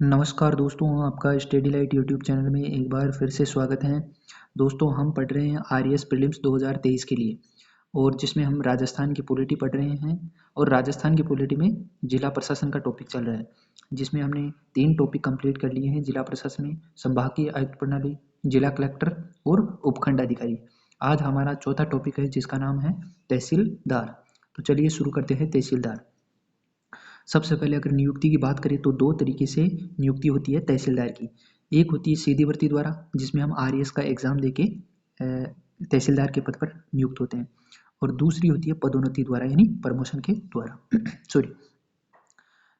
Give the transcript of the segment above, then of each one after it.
नमस्कार दोस्तों, आपका स्टडी लाइट यूट्यूब चैनल में एक बार फिर से स्वागत है। दोस्तों, हम पढ़ रहे हैं आरएएस प्रीलिम्स 2023 के लिए, और जिसमें हम राजस्थान की पॉलिटी पढ़ रहे हैं। और राजस्थान की पॉलिटी में जिला प्रशासन का टॉपिक चल रहा है, जिसमें हमने 3 टॉपिक कंप्लीट कर लिए हैं। जिला प्रशासन में संभागीय आयुक्त प्रणाली, जिला कलेक्टर और उपखंड अधिकारी। आज हमारा चौथा टॉपिक है, जिसका नाम है तहसीलदार। तो चलिए शुरू करते हैं। तहसीलदार, सबसे पहले अगर नियुक्ति की बात करें तो 2 तरीके से नियुक्ति होती है तहसीलदार की। एक होती है सीधी भर्ती द्वारा, जिसमें हम आरएएस का एग्जाम देके तहसीलदार के पद पर नियुक्त होते हैं, और दूसरी होती है पदोन्नति द्वारा, यानी प्रमोशन के द्वारा। सॉरी,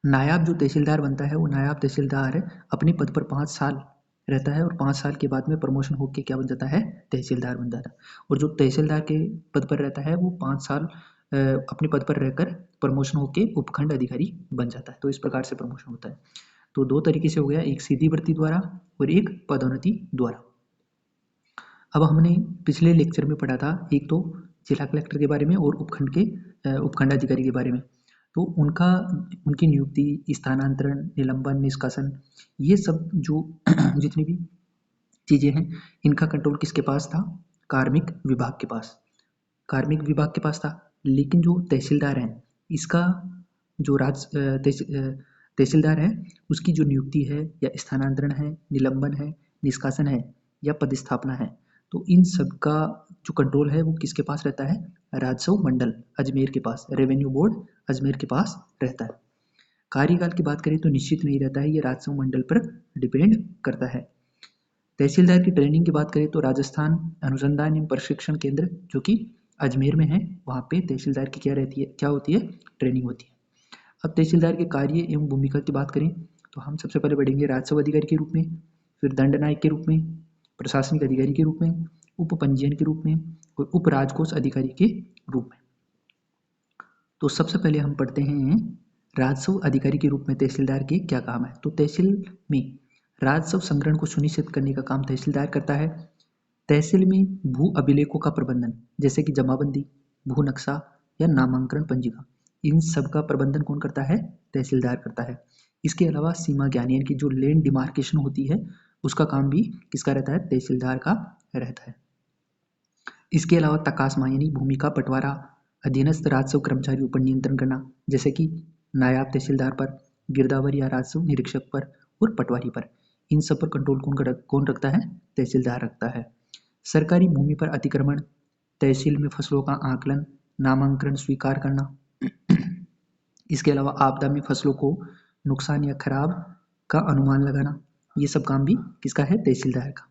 नायाब जो तहसीलदार बनता है वो नायाब तहसीलदार अपने पद पर 5 साल रहता है, और 5 साल के बाद में प्रमोशन होकर क्या बन जाता है, तहसीलदार बन जाता है। और जो तहसीलदार के पद पर रहता है वो 5 साल अपने पद पर रहकर प्रमोशन होकर उपखंड अधिकारी बन जाता है। तो इस प्रकार से प्रमोशन होता है। तो 2 तरीके से हो गया, एक सीधी भर्ती द्वारा और एक पदोन्नति द्वारा। अब हमने पिछले लेक्चर में पढ़ा था, एक तो जिला कलेक्टर के बारे में और उपखंड अधिकारी के बारे में। तो उनकी नियुक्ति, स्थानांतरण, निलंबन, निष्कासन, ये सब जो जितनी भी चीज़ें हैं, इनका कंट्रोल किसके पास था? कार्मिक विभाग के पास। कार्मिक विभाग के पास था। लेकिन जो तहसीलदार हैं, इसका जो तहसीलदार है, उसकी जो नियुक्ति है या स्थानांतरण है, निलंबन है, निष्कासन है या पदस्थापना है, तो इन सब का जो कंट्रोल है वो किसके पास रहता है? राजस्व मंडल अजमेर के पास, रेवेन्यू बोर्ड अजमेर के पास रहता है। कार्यकाल की बात करें तो निश्चित नहीं रहता है, ये राजस्व मंडल पर डिपेंड करता है। तहसीलदार की ट्रेनिंग की बात करें तो राजस्थान अनुसंधान एवं प्रशिक्षण केंद्र, जो कि अजमेर में है, वहाँ पे तहसीलदार की क्या होती है? ट्रेनिंग होती है। अब तहसीलदार के कार्य एवं भूमिका की बात करें तो हम सबसे पहले बढ़ेंगे राजस्व अधिकारी के रूप में, फिर दंड नायक के रूप में, प्रशासनिक अधिकारी के रूप में, उप पंजीयन के रूप में और उप राजकोष अधिकारी के रूप में। तो सबसे पहले हम पढ़ते हैं राजस्व अधिकारी के रूप में तहसीलदार के क्या काम है। तो तहसील में राजस्व संग्रहण को सुनिश्चित करने का काम तहसीलदार करता है। तहसील में भू अभिलेखों का प्रबंधन, जैसे कि जमाबंदी, भू नक्शा या नामांकन पंजिका, इन सब का प्रबंधन कौन करता है? तहसीलदार करता है। इसके अलावा सीमा ज्ञान, यानी कि जो लैंड डिमार्केशन होती है, उसका काम भी किसका रहता है? तहसीलदार का रहता है। इसके अलावा तकासमा, यानी भूमि का बंटवारा, अधीनस्थ राजस्व कर्मचारियों पर नियंत्रण करना, जैसे कि नायब तहसीलदार पर, गिरदावर या राजस्व निरीक्षक पर और पटवारी पर, इन सब पर कंट्रोल कौन रखता है? तहसीलदार रखता है। सरकारी भूमि पर अतिक्रमण, तहसील में फसलों का आकलन, नामांकन स्वीकार करना, इसके अलावा आपदा में फसलों को नुकसान या खराब का अनुमान लगाना, ये सब काम भी किसका है? तहसीलदार का।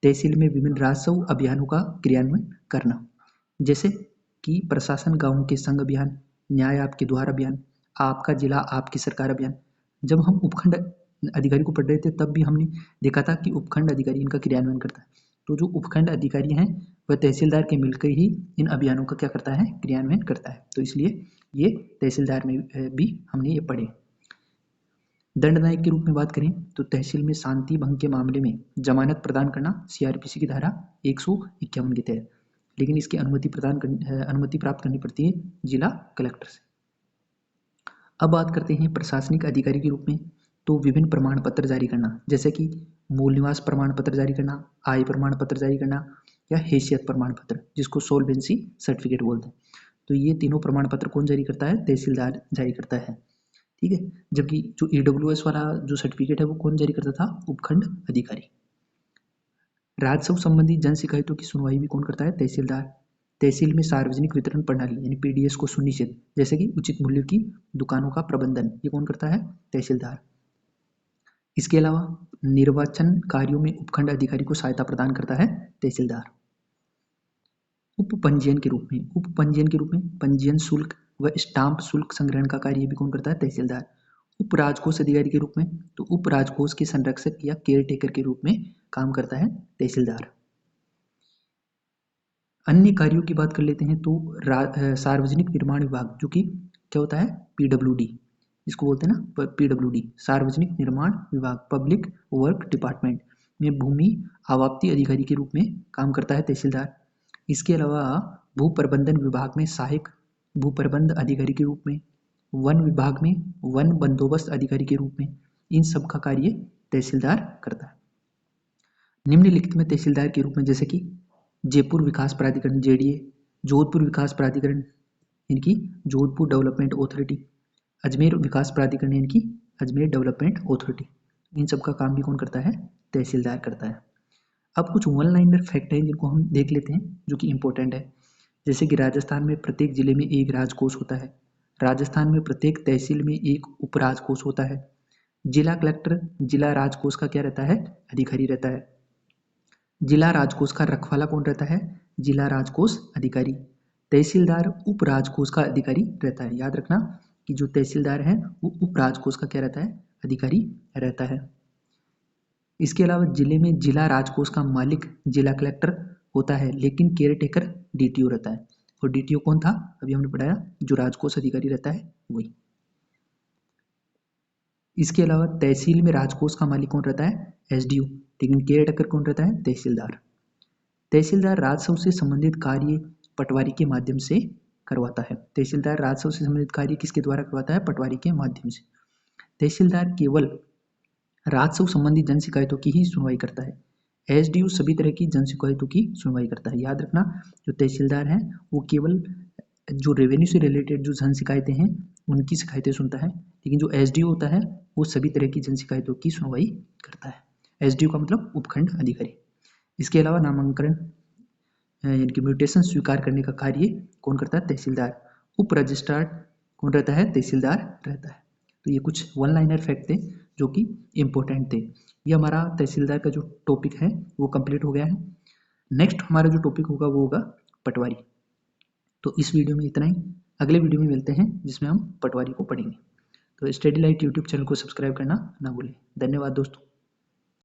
तहसील में विभिन्न राजस्व अभियानों का क्रियान्वयन करना, जैसे कि प्रशासन गांवों के संघ अभियान, न्याय आपके द्वार अभियान, आपका जिला आपकी सरकार अभियान। जब हम उपखंड अधिकारी को पढ़ रहे थे तब भी हमने देखा था कि उपखंड अधिकारी इनका क्रियान्वयन करता है। तो जो उपखंड अधिकारी हैं वह तहसीलदार के मिलकर ही इन अभियानों का क्या करता है? क्रियान्वयन करता है। तो इसलिए ये तहसीलदार में भी हमने ये पढ़े। दंड नायक के रूप में बात करें तो तहसील में शांति भंग के मामले में जमानत प्रदान करना सीआरपीसी की धारा 151 के तहत, लेकिन इसकी अनुमति प्राप्त करनी पड़ती है जिला कलेक्टर से। अब बात करते हैं प्रशासनिक अधिकारी के रूप में। तो विभिन्न प्रमाण पत्र जारी करना, जैसे कि मूल निवास प्रमाण पत्र जारी करना, आय प्रमाण पत्र जारी करना या हैसियत प्रमाण पत्र, जिसको सोल्वेंसी सर्टिफिकेट बोलते हैं। तो ये तीनों प्रमाण पत्र कौन जारी करता है? तहसीलदार जारी करता है। ठीक है। जबकि जो ईडब्ल्यूएस वाला जो सर्टिफिकेट है वो कौन जारी करता था? उपखंड अधिकारी। राजस्व संबंधी जन शिकायतों की सुनवाई भी कौन करता है? तहसीलदार। तहसील में सार्वजनिक वितरण प्रणाली यानी पीडीएस को सुनिश्चित, जैसे कि उचित मूल्य की दुकानों का प्रबंधन, ये कौन करता है? तहसीलदार। इसके अलावा निर्वाचन कार्यों में उपखंड अधिकारी को सहायता प्रदान करता है तहसीलदार। उप पंजीयन के रूप में पंजीयन शुल्क व स्टाम्प शुल्क संग्रहण का कार्य भी कौन करता है? तहसीलदार। उप राजकोष अधिकारी के रूप में, तो उप राजकोष के संरक्षक या केयर टेकर के रूप में काम करता है तहसीलदार। अन्य कार्यों की बात कर लेते हैं तो सार्वजनिक निर्माण विभाग, जो कि क्या होता है? पीडब्ल्यूडी, इसको बोलते हैं ना पीडब्ल्यूडी, सार्वजनिक निर्माण विभाग, पब्लिक वर्क डिपार्टमेंट में भूमि आवाप्ति अधिकारी के रूप में काम करता है तहसीलदार। इसके अलावा भू प्रबंधन विभाग में सहायक भू प्रबंध अधिकारी के रूप में, वन विभाग में वन बंदोबस्त अधिकारी के रूप में, इन सब का कार्य तहसीलदार करता है। निम्नलिखित में तहसीलदार के रूप में जैसे कि जयपुर विकास प्राधिकरण JDA, जोधपुर विकास प्राधिकरण इनकी जोधपुर डेवलपमेंट अथॉरिटी, अजमेर विकास प्राधिकरण इनकी अजमेर डेवलपमेंट अथॉरिटी, इन सब का काम भी कौन करता है? तहसीलदार करता है। अब कुछ वन लाइनर फैक्ट हैं जिनको हम देख लेते हैं जो कि इंपॉर्टेंट है। जैसे कि राजस्थान में प्रत्येक जिले में एक राजकोष होता है, राजस्थान में प्रत्येक तहसील में एक उपराजकोष होता है, जिला कलेक्टर जिला राजकोष का क्या रहता है? अधिकारी रहता है। जिला राजकोष का रखवाला कौन रहता है? जिला राजकोष अधिकारी। तहसीलदार उप राजकोष का अधिकारी रहता है। याद रखना कि जो तहसीलदार है वो उप राजकोष का क्या रहता है? अधिकारी रहता है। इसके अलावा जिले में जिला राजकोष का मालिक जिला कलेक्टर होता है, लेकिन केयर टेकर DTO रहता है। और DTO कौन था? अभी हमने पढ़ाया, जो राजकोष अधिकारी रहता है वही। इसके अलावा तहसील में राजकोष का मालिक कौन रहता है? SDO, लेकिन केयर टेकर कौन रहता है? तहसीलदार। तहसीलदार राजस्व से संबंधित कार्य पटवारी के माध्यम से करवाता है। तहसीलदार राजस्व से संबंधित कार्य किसके द्वारा करवाता है? पटवारी के माध्यम से। तहसीलदार केवल राजस्व संबंधी जन शिकायतों की ही सुनवाई करता है। SDO सभी तरह की जन शिकायतों की सुनवाई करता है। याद रखना, जो तहसीलदार है वो केवल जो रेवेन्यू से रिलेटेड जो जन शिकायतें हैं उनकी शिकायतें सुनता है, लेकिन जो SDO होता है वो सभी तरह की जन शिकायतों की सुनवाई करता है। SDO का मतलब उपखंड अधिकारी। इसके अलावा नामांकन यानी कि म्यूटेशन स्वीकार करने का कार्य कौन करता है? तहसीलदार। उप रजिस्ट्रार कौन रहता है? तहसीलदार रहता है। तो ये कुछ वन लाइनर फैक्ट थे जो कि इम्पोर्टेंट थे। ये हमारा तहसीलदार का जो टॉपिक है वो कंप्लीट हो गया है। नेक्स्ट हमारा जो टॉपिक होगा वो होगा पटवारी। तो इस वीडियो में इतना ही, अगले वीडियो में मिलते हैं जिसमें हम पटवारी को पढ़ेंगे। तो स्टडी लाइट यूट्यूब चैनल को सब्सक्राइब करना ना भूलें। धन्यवाद दोस्तों।